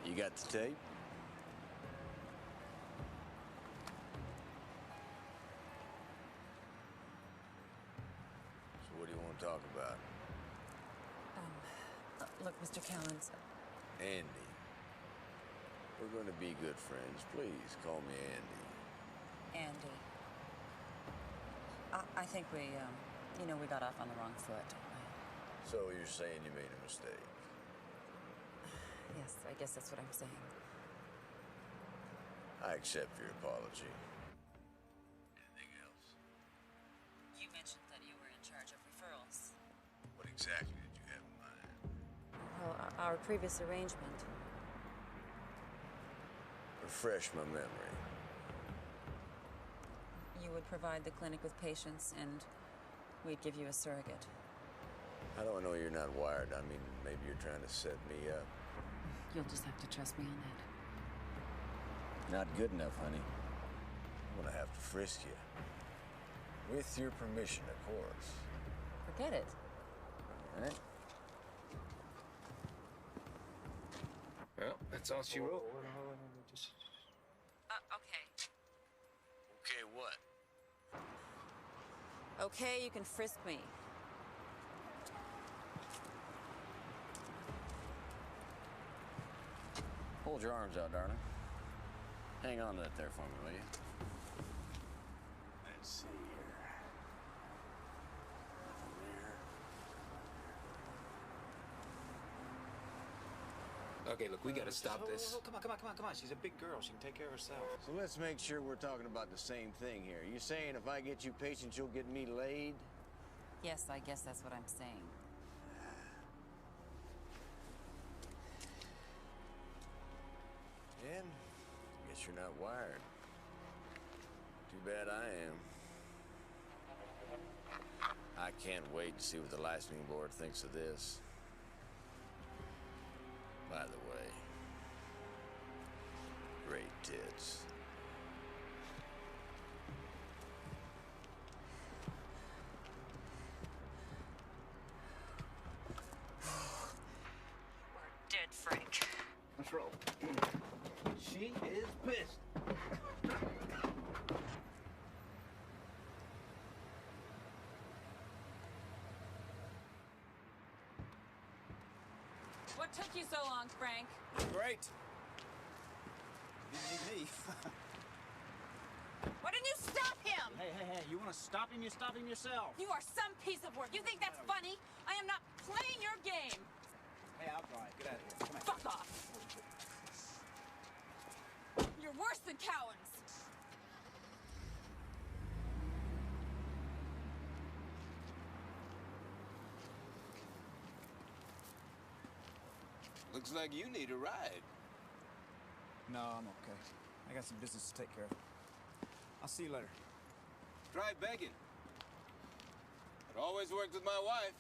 E: You got the tape? So what do you want to talk about?
B: Look, Mr. Callens.
E: Andy. We're going to be good friends. Please, call me Andy.
B: Andy. I think we got off on the wrong foot.
E: So you're saying you made a mistake?
B: Yes, I guess that's what I'm saying.
E: I accept your apology. Anything else?
B: You mentioned that you were in charge of referrals.
E: What exactly did you have in mind?
B: Well, our previous arrangement.
E: Refresh my memory.
B: You would provide the clinic with patients, and we'd give you a surrogate.
E: How do I know you're not wired? I mean, maybe you're trying to set me up.
B: You'll just have to trust me on that.
E: Not good enough, honey. I'm gonna have to frisk you. With your permission, of course.
B: Forget it.
E: All right?
H: Well, that's all she wrote.
B: Okay.
E: Okay, what?
B: Okay, you can frisk me.
E: Hold your arms out, darling. Hang on to that there for me, will you? Let's see here.
H: Okay, look, we gotta stop this.
G: Come on. She's a big girl. She can take care of herself.
E: So let's make sure we're talking about the same thing here. You saying if I get you patients, you'll get me laid?
B: Yes, I guess that's what I'm saying.
E: Yeah, guess you're not wired. Too bad I am. I can't wait to see what the licensing board thinks of this. By the way, great tits.
B: We're dead, Frank.
O: Let's roll. She is pissed.
P: What took you so long, Frank?
O: Great. You didn't need me.
P: Why didn't you stop him?
O: Hey, you want to stop him? You stop him yourself.
P: You are some piece of work. You think that's funny? I am not playing your game.
O: Hey, I'll drive. Get out of here. Come on.
P: Fuck off. You're worse than cowards.
Q: Looks like you need a ride.
O: No, I'm okay. I got some business to take care of. I'll see you later.
Q: Try begging. It always worked with my wife.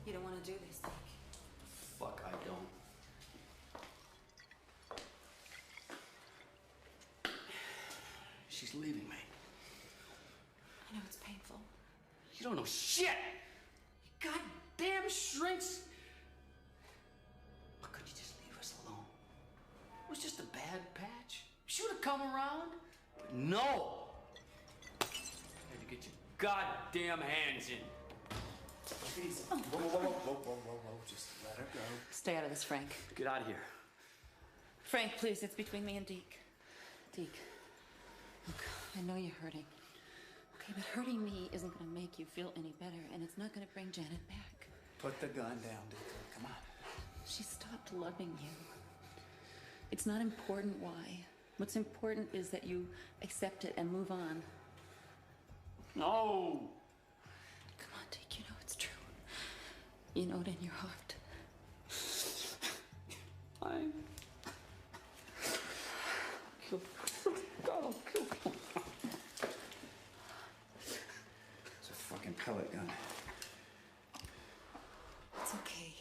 B: You don't want to do this.
L: Fuck, I don't. She's leaving me.
B: I know it's painful.
L: You don't know shit! You goddamn shrinks! Why couldn't you just leave us alone? It was just a bad patch. She would have come around. But no! You had to get your goddamn hands in. Easy. Whoa. Just let her go.
B: Stay out of this, Frank.
L: Get out of here.
B: Frank, please, it's between me and Deke. Deke, look, I know you're hurting. Okay, but hurting me isn't going to make you feel any better, and it's not going to bring Janet back.
O: Put the gun down, Deke. Come on.
B: She stopped loving you. It's not important why. What's important is that you accept it and move on.
L: No!
B: Come on, Deke, you know it's true. You know it in your heart.
L: I'm... God, I'll kill him.
O: It's a fucking pellet gun.
B: It's okay.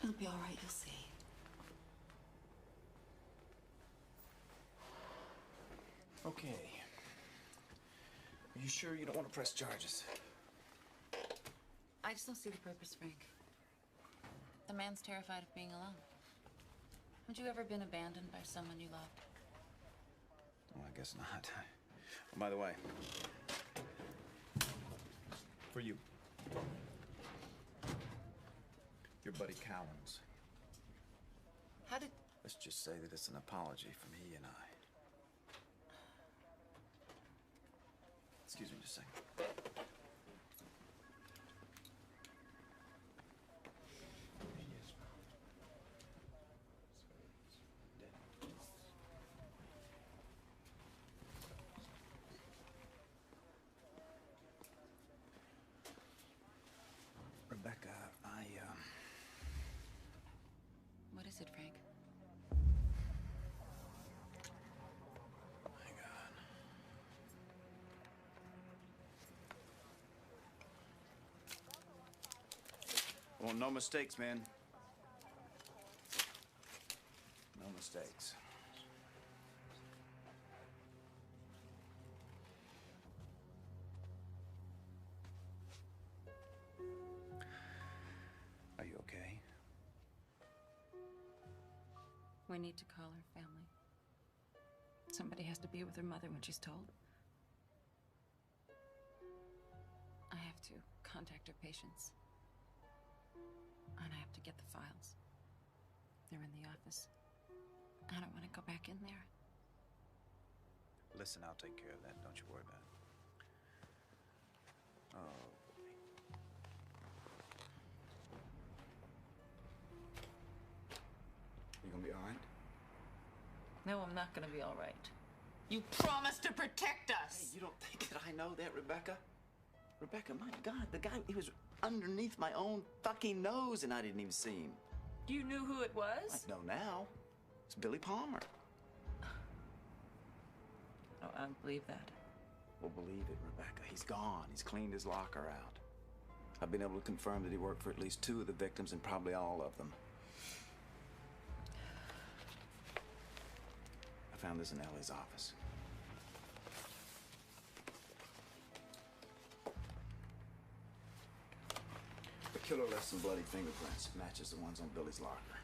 B: It'll be all right, you'll see.
O: Okay. Are you sure you don't want to press charges?
B: I just don't see the purpose, Frank. The man's terrified of being alone. Had you ever been abandoned by someone you loved?
G: Well, I guess not. Oh, by the way, for you, your buddy Cowens.
B: How did...
G: Let's just say that it's an apology from he and I. Excuse me just a second.
O: Rebecca,
B: What is it, Frank?
G: Hang on. Well, no mistakes, man. No mistakes. Are you okay?
B: We need to call her family. Somebody has to be with her mother when she's told. I have to contact her patients. And I have to get the files. They're in the office. I don't want to go back in there.
G: Listen, I'll take care of that. Don't you worry about it. Oh.
B: not gonna be all right.
P: You promised to protect us.
N: Hey, you don't think that I know that, Rebecca? Rebecca, my God, the guy, he was underneath my own fucking nose and I didn't even see him.
P: You knew who it was?
N: I know now. It's Billy Palmer.
B: Oh, I don't believe that.
N: Well, believe it, Rebecca. He's gone. He's cleaned his locker out. I've been able to confirm that he worked for at least 2 of the victims and probably all of them. I found this in Ellie's office. The killer left some bloody fingerprints. Matches the ones on Billy's locker.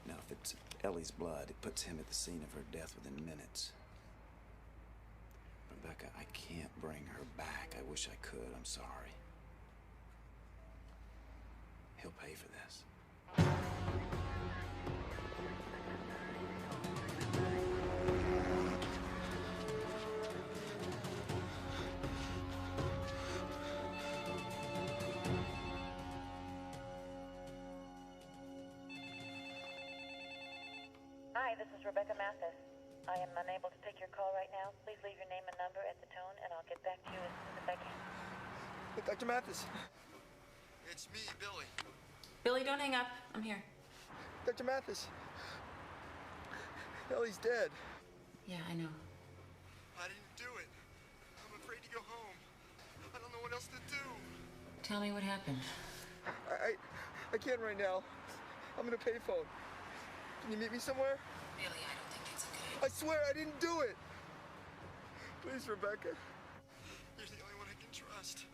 N: Now, if it's Ellie's blood, it puts him at the scene of her death within minutes. Rebecca, I can't bring her back. I wish I could. I'm sorry. He'll pay for this.
R: Hi, this is Rebecca Mathis. I am unable to take your call right now. Please leave your name and number at the tone, and I'll get back to you as soon as I can.
K: Hey, Dr. Mathis. It's me, Billy.
B: Billy, don't hang up. I'm here.
K: Dr. Mathis. Ellie's dead.
B: Yeah, I know.
K: I didn't do it. I'm afraid to go home. I don't know what else to do.
B: Tell me what happened.
K: I can't right now. I'm in a payphone. Can you meet me somewhere?
B: Billy, I don't think that's a good idea.
K: I swear I didn't do it. Please, Rebecca. You're the only one I can trust.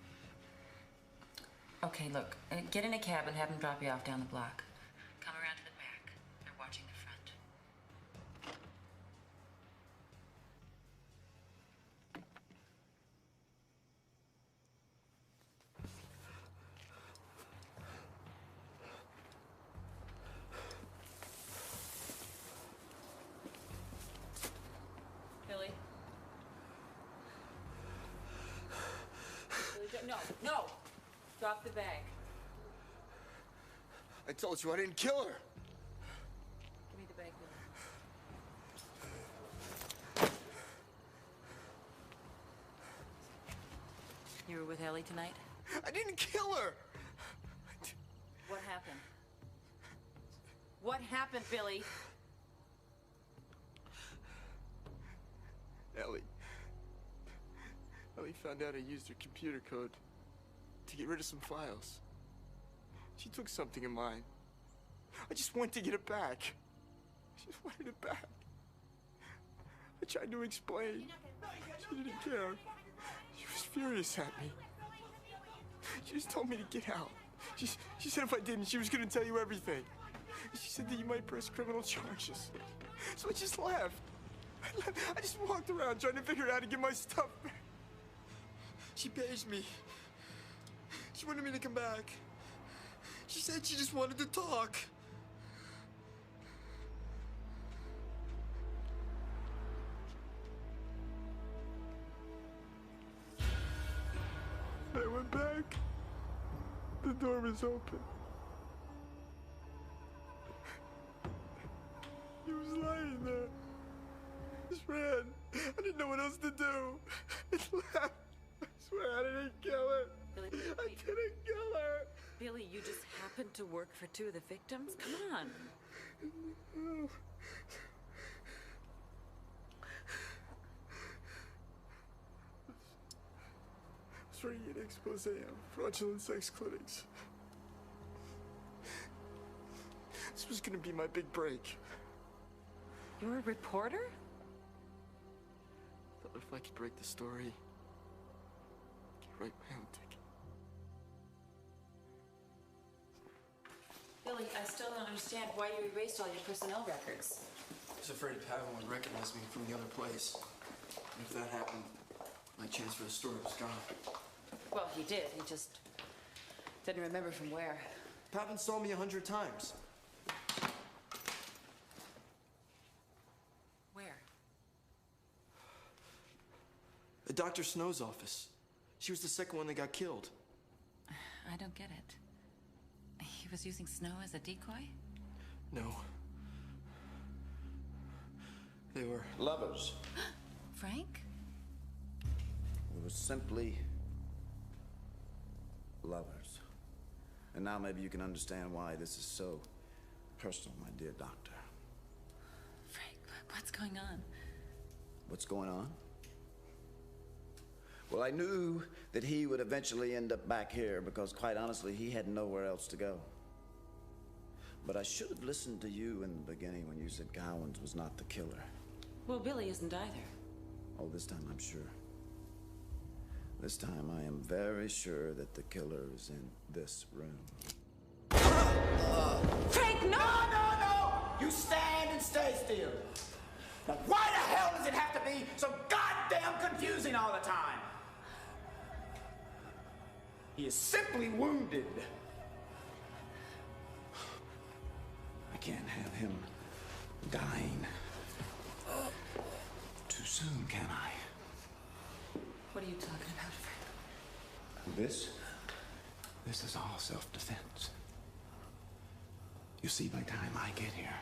B: Okay, look. Get in a cab and have him drop you off down the block. Come around to the back. They're watching the front. Billy? Billy, no! Drop the bag.
K: I told you I didn't kill her.
B: Give me the bag, Billy. You were with Ellie tonight?
K: I didn't kill her.
B: What happened? What happened, Billy?
K: Ellie found out I used her computer code to get rid of some files. She took something of mine. I just wanted to get it back. I just wanted it back. I tried to explain. She didn't care. She was furious at me. She just told me to get out. She said if I didn't, she was going to tell you everything. She said that you might press criminal charges. So I just left. I just walked around trying to figure out how to get my stuff back. She paged me. She wanted me to come back. She said she just wanted to talk. I went back. The door was open. He was lying there. I just ran. I didn't know what else to do. I left. I swear I didn't kill her.
B: Billy,
K: I didn't kill her.
B: Billy, you just happened to work for 2 of the victims? Come on.
K: No. I was writing an expose on fraudulent sex clinics. This was gonna be my big break.
B: You're a reporter?
K: Thought if I could break the story, I could write my own ticket.
B: Billy, I still don't understand why you erased all your personnel records.
K: I was afraid Pavin would recognize me from the other place. And if that happened, my chance for the story was gone.
B: Well, he did. He just didn't remember from where.
K: Pavin saw me 100 times.
B: Where?
K: At Dr. Snow's office. She was the second one that got killed.
B: I don't get it. He was using Snow as a decoy?
K: No.
O: They were
G: lovers.
B: Frank?
G: We were simply lovers. And now maybe you can understand why this is so personal, my dear doctor.
B: Frank, what's going on?
G: What's going on? Well, I knew that he would eventually end up back here because, quite honestly, he had nowhere else to go. But I should have listened to you in the beginning when you said Gowans was not the killer.
B: Well, Billy isn't either.
G: Oh, this time I'm sure. This time I am very sure that the killer is in this room.
B: Frank, no!
O: No! You stand and stay still. Now, why the hell does it have to be so goddamn confusing all the time? He is simply wounded.
G: I can't have him dying too soon, can I?
B: What are you talking about, Frank?
G: This is all self-defense. You see, by the time I get here,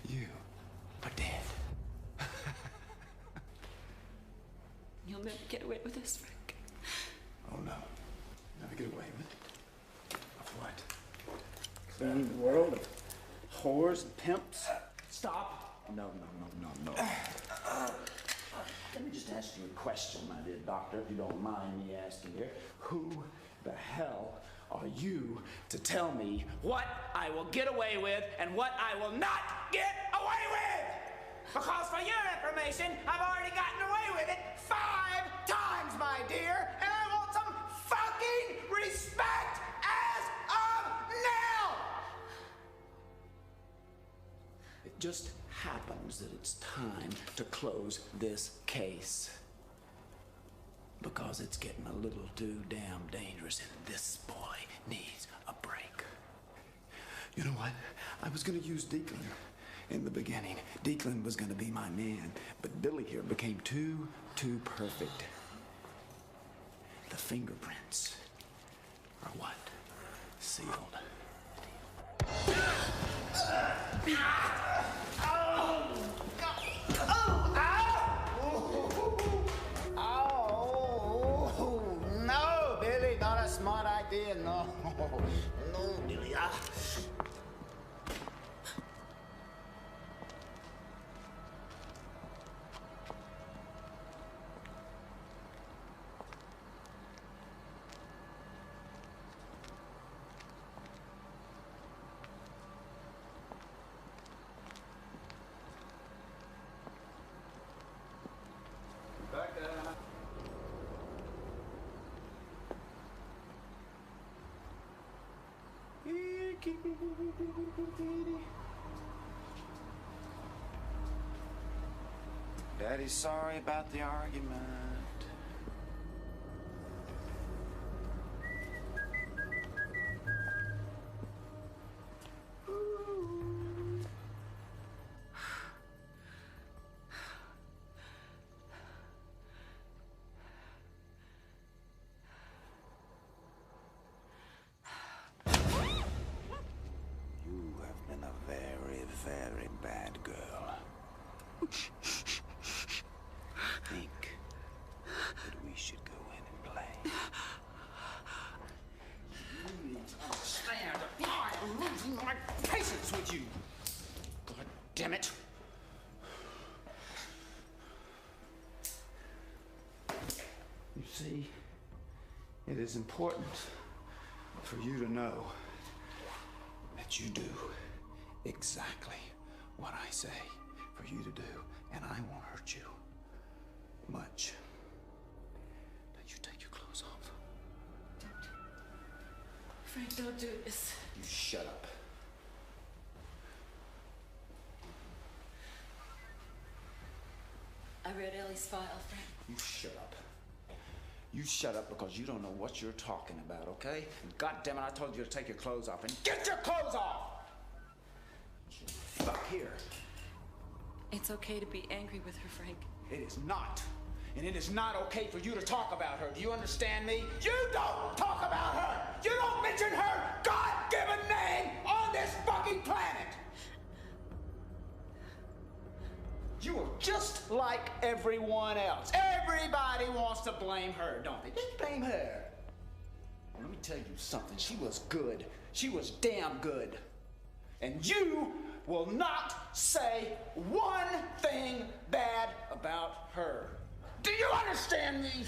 G: you are dead.
B: You'll never get away with this, Frank.
G: Oh, no. Never get away with it. Of what?
O: Clean world of whores and pimps.
G: Stop! No. Let me just ask you a question, my dear doctor, if you don't mind me asking here. Who the hell are you to tell me what I will get away with and what I will not get away with? Because for your information, I've already gotten away with it 5 times, my dear, and I want some fucking respect as of now! It just happens that it's time to close this case. Because it's getting a little too damn dangerous and this boy needs a break. You know what? I was gonna use Declan in the beginning. Declan was gonna be my man, but Billy here became too perfect. The fingerprints are what? Sealed.
O: No, Billy, not a smart idea, no. No, Billy,
G: Daddy's sorry about the argument. You have been a very, very bad girl. Think that we should go in and play.
O: You need to understand that I am losing my patience with you. God damn it.
G: You see, it is important for you to know that you do exactly what I say for you to do, and I won't hurt you much. Now you take your clothes off.
B: Frank, don't do this.
G: You shut up.
B: I read Ellie's file, Frank.
G: You shut up. You shut up because you don't know what you're talking about, okay? And God damn it, I told you to take your clothes off, and get your clothes off! Fuck here.
B: It's okay to be angry with her, Frank.
O: It is not. And it is not okay for you to talk about her. Do you understand me? You don't talk about her! You don't mention her God-given name on this fucking planet! You are just like everyone else. Everybody wants to blame her, don't they? Just blame her. Let me tell you something. She was good. She was damn good. And you will not say one thing bad about her. Do you understand me?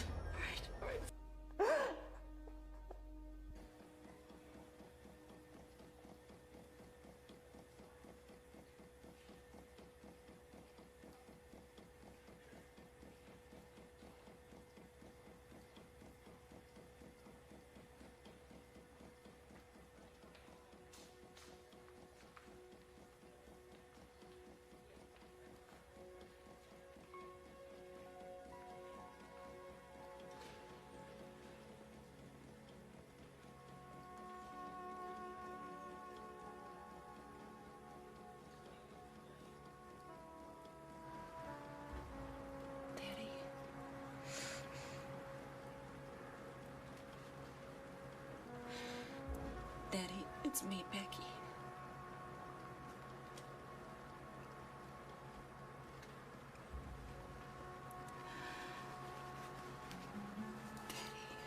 B: Daddy, it's me, Becky. Daddy,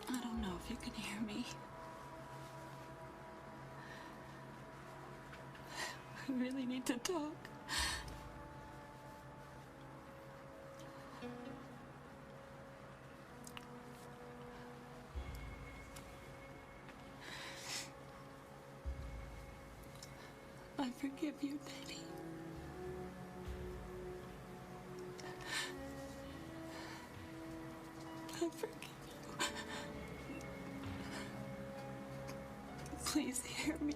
B: I don't know if you can hear me. I really need to talk. I forgive you, Daddy. I forgive you. Please hear me.